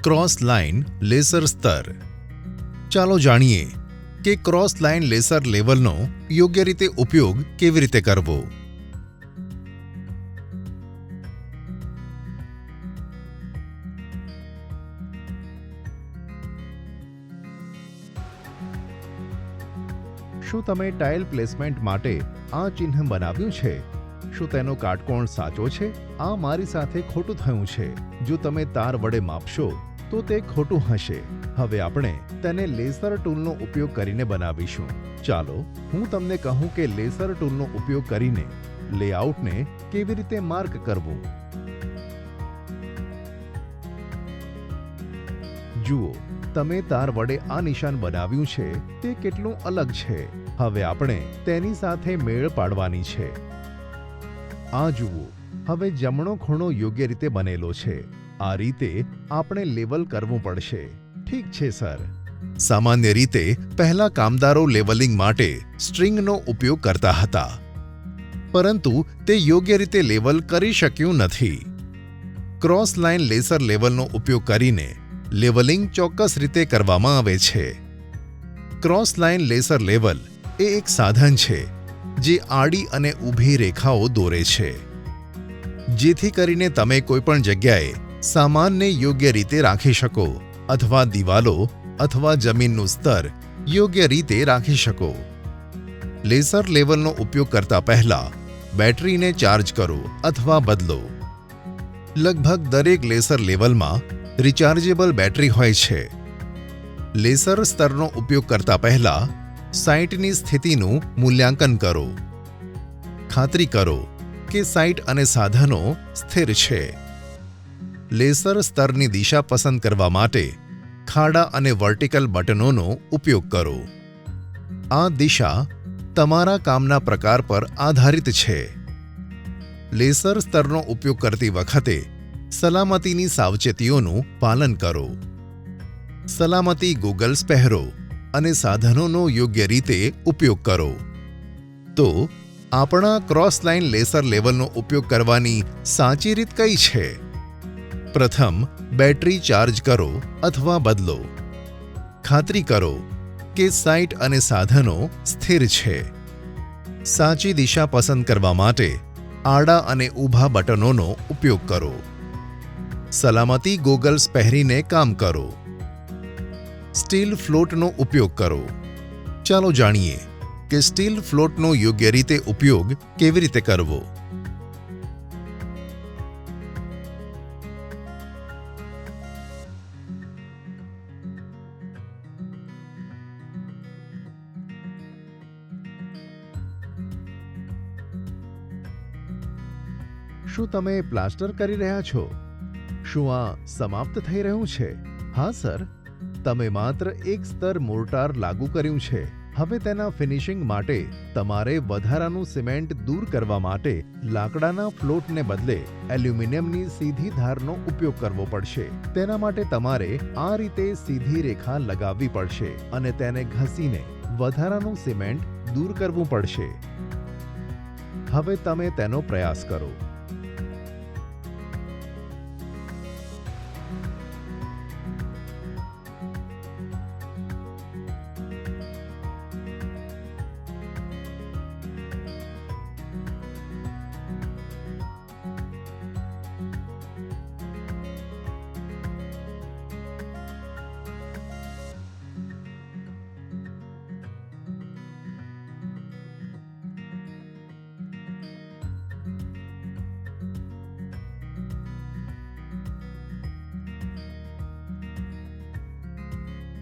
Cross line laser સ્તર. ચાલો જાણીએ કે ક્રોસ લાઇન લેસર લેવલનો યોગ્ય રીતે ઉપયોગ કેવી રીતે કરવો. શું તમે ટાઇલ પ્લેસમેન્ટ માટે આ ચિહ્ન બનાવ્યું છે? શું તેનો કાટકોણ સાચો છે? આ મારી સાથે ખોટું થયું છે. જો તમે તાર વડે માપશો તો તે ખોટું હશે. હવે આપણે તેને લેસર ટૂલનો ઉપયોગ કરીને બનાવીશું. ચાલો હું તમને કહું કે લેસર ટૂલનો ઉપયોગ કરીને લેઆઉટને કેવી રીતે માર્ક કરવું. જુઓ, તમે તાર વડે આ નિશાન બનાવ્યું છે તે કેટલું અલગ છે. હવે આપણે તેની સાથે મેળ પાડવાની છે. આ જુઓ, હવે જમણો ખૂણો યોગ્ય રીતે બનેલો છે. આ રીતે આપણે લેવલ કરવું પડશે. ઠીક છે સર. સામાન્ય રીતે પહેલા કામદારો લેવલિંગ માટે સ્ટ્રિંગનો ઉપયોગ કરતા હતા, પરંતુ તે યોગ્ય રીતે લેવલ કરી શક્યું નથી. ક્રોસ લાઇન લેસર લેવલનો ઉપયોગ કરીને લેવલિંગ ચોક્કસ રીતે કરવામાં આવે છે. ક્રોસ લાઇન લેસર લેવલ એ એક સાધન છે જે આડી અને ઊભી રેખાઓ દોરે છે, જેથી કરીને તમે કોઈપણ જગ્યાએ સામાનને યોગ્ય રીતે રાખી શકો અથવા દિવાલો અથવા જમીનનું સ્તર યોગ્ય રીતે રાખી શકો. લેસર લેવલનો ઉપયોગ કરતા પહેલા બેટરીને ચાર્જ કરો અથવા બદલો. લગભગ દરેક લેસર લેવલમાં રિચાર્જેબલ બેટરી હોય છે. લેસર સ્તરનો ઉપયોગ કરતા પહેલા સાઇટની સ્થિતિનું મૂલ્યાંકન કરો. ખાતરી કરો કે સાઇટ અને સાધનો સ્થિર છે. લેસર સ્તરની દિશા પસંદ કરવા માટે ખાડા અને વર્ટિકલ બટનોનો ઉપયોગ કરો. આ દિશા તમારા કામના પ્રકાર પર આધારિત છે. લેસર સ્તરનો ઉપયોગ કરતી વખતે સલામતીની સાવચેતીઓનું પાલન કરો. સલામતી ગોગલ્સ પહેરો અને સાધનોનો યોગ્ય રીતે ઉપયોગ કરો. તો આપણા ક્રોસ લાઇન લેસર લેવલનો ઉપયોગ કરવાની સાચી રીત કઈ છે? પ્રથમ, બેટરી ચાર્જ કરો અથવા બદલો. ખાતરી કરો કે સાઇટ અને સાધનો સ્થિર છે. સાચી દિશા પસંદ કરવા માટે આડા અને ઊભા બટનોનો ઉપયોગ કરો. સલામતી ગોગલ્સ પહેરીને કામ કરો. સ્ટીલ ફ્લોટનો ઉપયોગ કરો. ચાલો જાણીએ કે સ્ટીલ ફ્લોટનો યોગ્ય રીતે ઉપયોગ કેવી રીતે કરવો. શું તમે પ્લાસ્ટર કરી રહ્યા છો? શું આ સમાપ્ત થઈ રહ્યું છે? હા સર, તમે માત્ર એક સ્તર મોર્ટાર લાગુ કર્યું છે. હવે તેના ફિનિશિંગ માટે તમારે વધારાનું સિમેન્ટ દૂર કરવા માટે લાકડાના ફ્લોટને બદલે એલ્યુમિનિયમની સીધી ધારનો ઉપયોગ કરવો પડશે. તેના માટે તમારે આ રીતે સીધી રેખા લગાવવી પડશે અને તેને ઘસીને વધારાનું સિમેન્ટ દૂર કરવું પડશે. હવે તમે તેનો પ્રયાસ કરો.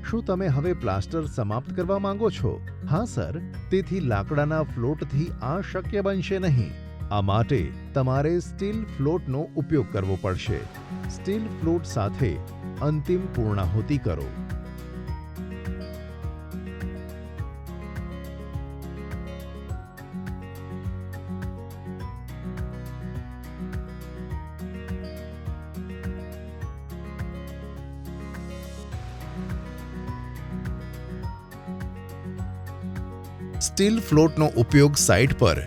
શું તમે હવે પ્લાસ્ટર સમાપ્ત કરવા માંગો છો? હા સર, તેથી લાકડાના ફ્લોટથી આ શક્ય બનશે નહીં. આ માટે તમારે સ્ટીલ ફ્લોટનો ઉપયોગ કરવો પડશે. સ્ટીલ ફ્લોટ સાથે અંતિમ પૂર્ણાહુતિ કરો. સ્ટીલ ફ્લોટનો ઉપયોગ સાઇટ પર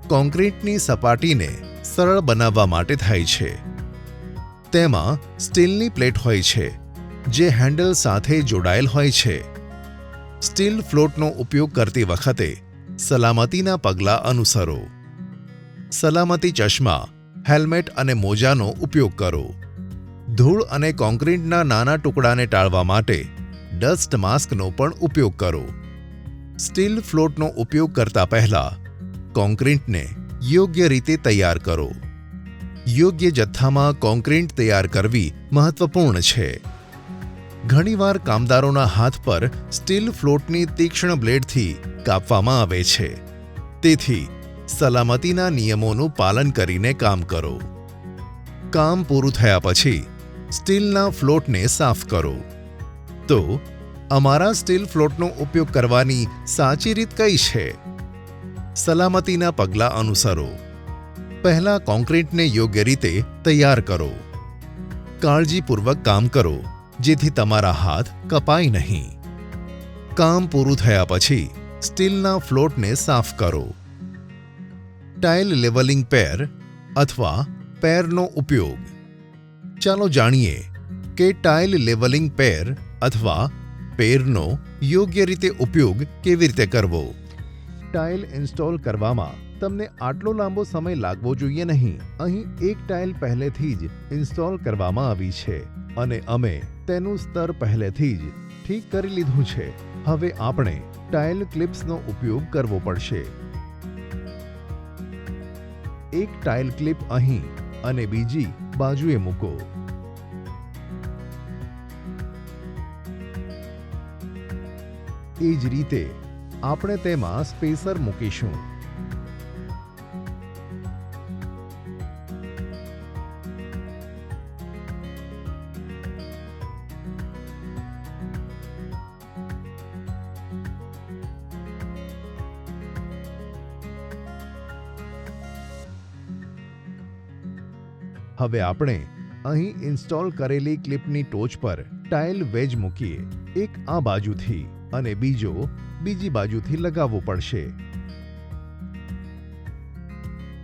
કોન્ક્રીટની સપાટીને સરળ બનાવવા માટે થાય છે. તેમાં સ્ટીલની પ્લેટ હોય છે જે હેન્ડલ સાથે જોડાયેલ હોય છે. સ્ટીલ ફ્લોટનો ઉપયોગ કરતી વખતે સલામતીના પગલાં અનુસરો. સલામતી ચશ્મા, હેલ્મેટ અને મોજાનો ઉપયોગ કરો. ધૂળ અને કોન્ક્રીટના નાના ટુકડાને ટાળવા માટે ડસ્ટ માસ્કનો પણ ઉપયોગ કરો. સ્ટીલ ફ્લોટનો ઉપયોગ કરતા પહેલા કોન્ક્રીટને યોગ્ય રીતે તૈયાર કરો. યોગ્ય જથ્થામાં કોન્ક્રીટ તૈયાર કરવી મહત્વપૂર્ણ છે. ઘણીવાર કામદારોના હાથ પર સ્ટીલ ફ્લોટની તીક્ષ્ણ બ્લેડથી કાપવામાં આવે છે. તેથી સલામતીના નિયમોનું પાલન કરીને કામ કરો. કામ પૂરું થયા પછી સ્ટીલના ફ્લોટને સાફ કરો. તો અમારા સ્ટીલ ફ્લોટનો ઉપયોગ કરવાની સાચી રીત કઈ છે? સલામતીના પગલાં અનુસરો. પહેલા કોન્ક્રીટને યોગ્ય રીતે તૈયાર કરો. કાળજીપૂર્વક કામ કરો જેથી તમારા હાથ કપાય નહીં. કામ પૂરું થયા પછી સ્ટીલના ફ્લોટને સાફ કરો. ટાઇલ લેવલિંગ પેર અથવા પેરનો ઉપયોગ. ચાલો જાણીએ કે ટાઇલ લેવલિંગ પેર અથવા પેરનો યોગ્ય રીતે ઉપયોગ કેવી રીતે કરવો. ટાઇલ ઇન્સ્ટોલ કરવામાં તમને આટલો લાંબો સમય લાગવો જોઈએ નહીં. અહીં એક ટાઇલ પહેલેથી જ ઇન્સ્ટોલ કરવામાં આવી છે અને અમે તેનું સ્તર પહેલેથી જ ઠીક કરી લીધું છે. હવે આપણે ટાઇલ ક્લિપ્સનો ઉપયોગ કરવો પડશે. એક ટાઇલ ક્લિપ અહીં અને બીજી બાજુએ મૂકો. એ જ રીતે આપણે તેમાં સ્પેસર મૂકીશું. હવે આપણે અહીં ઇન્સ્ટોલ કરેલી ક્લિપની ટોચ પર ટાઇલ વેજ મૂકીએ. એક આ બાજુથી અને બીજો બીજી બાજુથી લગાવવો પડશે.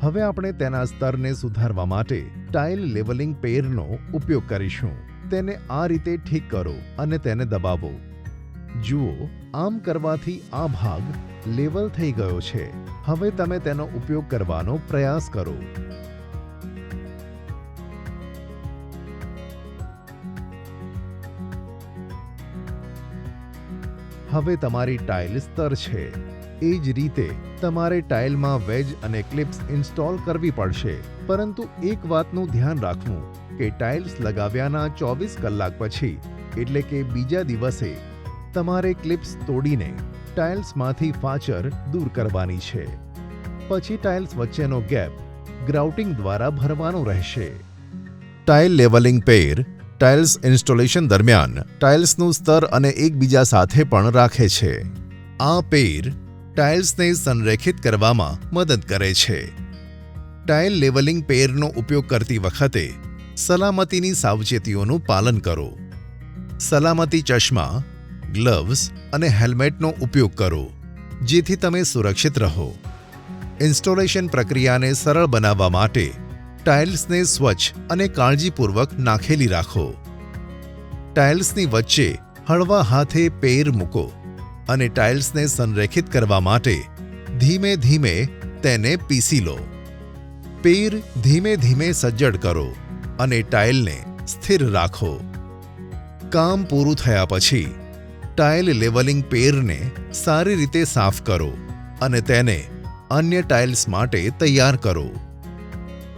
હવે આપણે તેના સ્તરને સુધારવા માટે ટાઇલ લેવલિંગ પેરનો ઉપયોગ કરીશું. તેને આ રીતે ઠીક કરો અને તેને દબાવો. જુઓ, આમ કરવાથી આ ભાગ લેવલ થઈ ગયો છે. હવે તમે તેનો ઉપયોગ કરવાનો પ્રયાસ કરો. હવે તમારી ટાઇલ સ્તર છે. એ જ રીતે તમારે ટાઇલમાં વેજ અને ક્લિપ્સ ઇન્સ્ટોલ કરવી પડશે. પરંતુ એક વાતનું ધ્યાન રાખવું કે ટાઇલ્સ લગાવ્યાના 24 કલાક પછી એટલે કે બીજા દિવસે તમારે ક્લિપ્સ તોડીને ટાઇલ્સમાંથી ફાચર દૂર કરવાની છે. પછી ટાઇલ્સ વચ્ચેનો ગેપ ગ્રાઉટિંગ દ્વારા ભરવાનો રહેશે. ટાઇલ લેવલિંગ પેર ટાઇલ્સ ઇન્સ્ટોલેશન દરમિયાન ટાઇલ્સનું સ્તર અને એકબીજા સાથે પણ રાખે છે. આ પેર ટાઇલ્સને સંરેખિત કરવામાં મદદ કરે છે. ટાઇલ લેવલિંગ પેરનો ઉપયોગ કરતી વખતે સલામતીની સાવચેતીઓનું પાલન કરો. સલામતી ચશ્મા, ગ્લવ્સ અને હેલ્મેટનો ઉપયોગ કરો જેથી તમે સુરક્ષિત રહો. ઇન્સ્ટોલેશન પ્રક્રિયાને સરળ બનાવવા માટે ટાઇલ્સને સ્વચ્છ અને કાળજીપૂર્વક નાખેલી રાખો. ટાઇલ્સની વચ્ચે હળવા હાથે પેર મૂકો અને ટાઇલ્સને સંરેખિત કરવા માટે ધીમે ધીમે તેને પીસી લો. પેર ધીમે ધીમે સજ્જડ કરો અને ટાઇલને સ્થિર રાખો. કામ પૂરું થયા પછી ટાઇલ લેવલિંગ પેરને સારી રીતે સાફ કરો અને તેને અન્ય ટાઇલ્સ માટે તૈયાર કરો.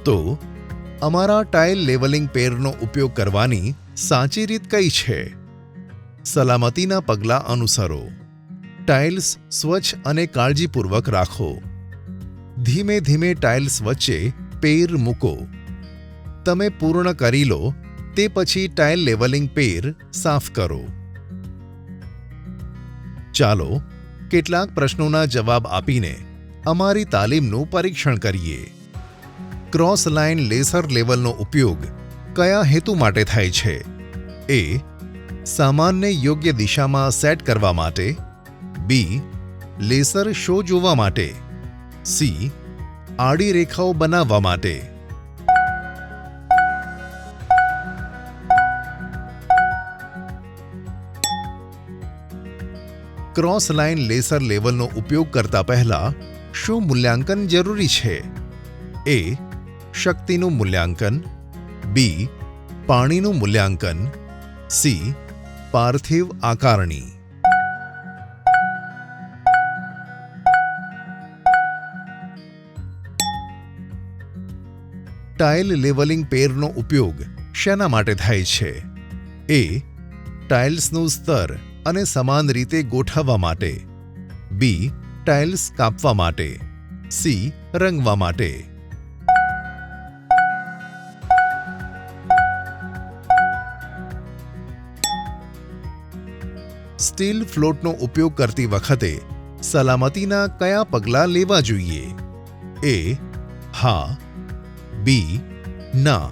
તો અમારા ટાઇલ લેવલિંગ પેરનો ઉપયોગ કરવાની સાચી રીત કઈ છે? સલામતીના પગલાં અનુસરો. ટાઇલ્સ સ્વચ્છ અને કાળજીપૂર્વક રાખો. ધીમે ધીમે ટાઇલ્સ વચ્ચે પેર મૂકો. તમે પૂર્ણ કરી લો તે પછી ટાઇલ લેવલિંગ પેર સાફ કરો. ચાલો કેટલાક પ્રશ્નોના જવાબ આપીને અમારી તાલીમનું પરીક્ષણ કરીએ. ક્રોસ લાઇન લેસર લેવલનો ઉપયોગ કયા હેતુ માટે થાય છે? એ. સામાનને યોગ્ય દિશામાં સેટ કરવા માટે. બી. લેસર શો જોવા માટે. સી. આડી રેખાઓ બનાવવા માટે. ક્રોસ લાઇન લેસર લેવલનો ઉપયોગ કરતા પહેલા શું મૂલ્યાંકન જરૂરી છે? એ. શક્તિનું મૂલ્યાંકન, બી. પાણીનું મૂલ્યાંકન, સી. પાર્થિવ આકારણી. ટાઇલ લેવલિંગ પેરનો ઉપયોગ શેના માટે થાય છે? એ. ટાઇલ્સનું સ્તર અને સમાન રીતે ગોઠવવા માટે, બી. ટાઇલ્સ કાપવા માટે, સી. રંગવા માટે. સ્ટીલ ફ્લોટનો ઉપયોગ કરતી વખતે સલામતીના કયા પગલાં લેવા જોઈએ? એ. હા, બી. ના,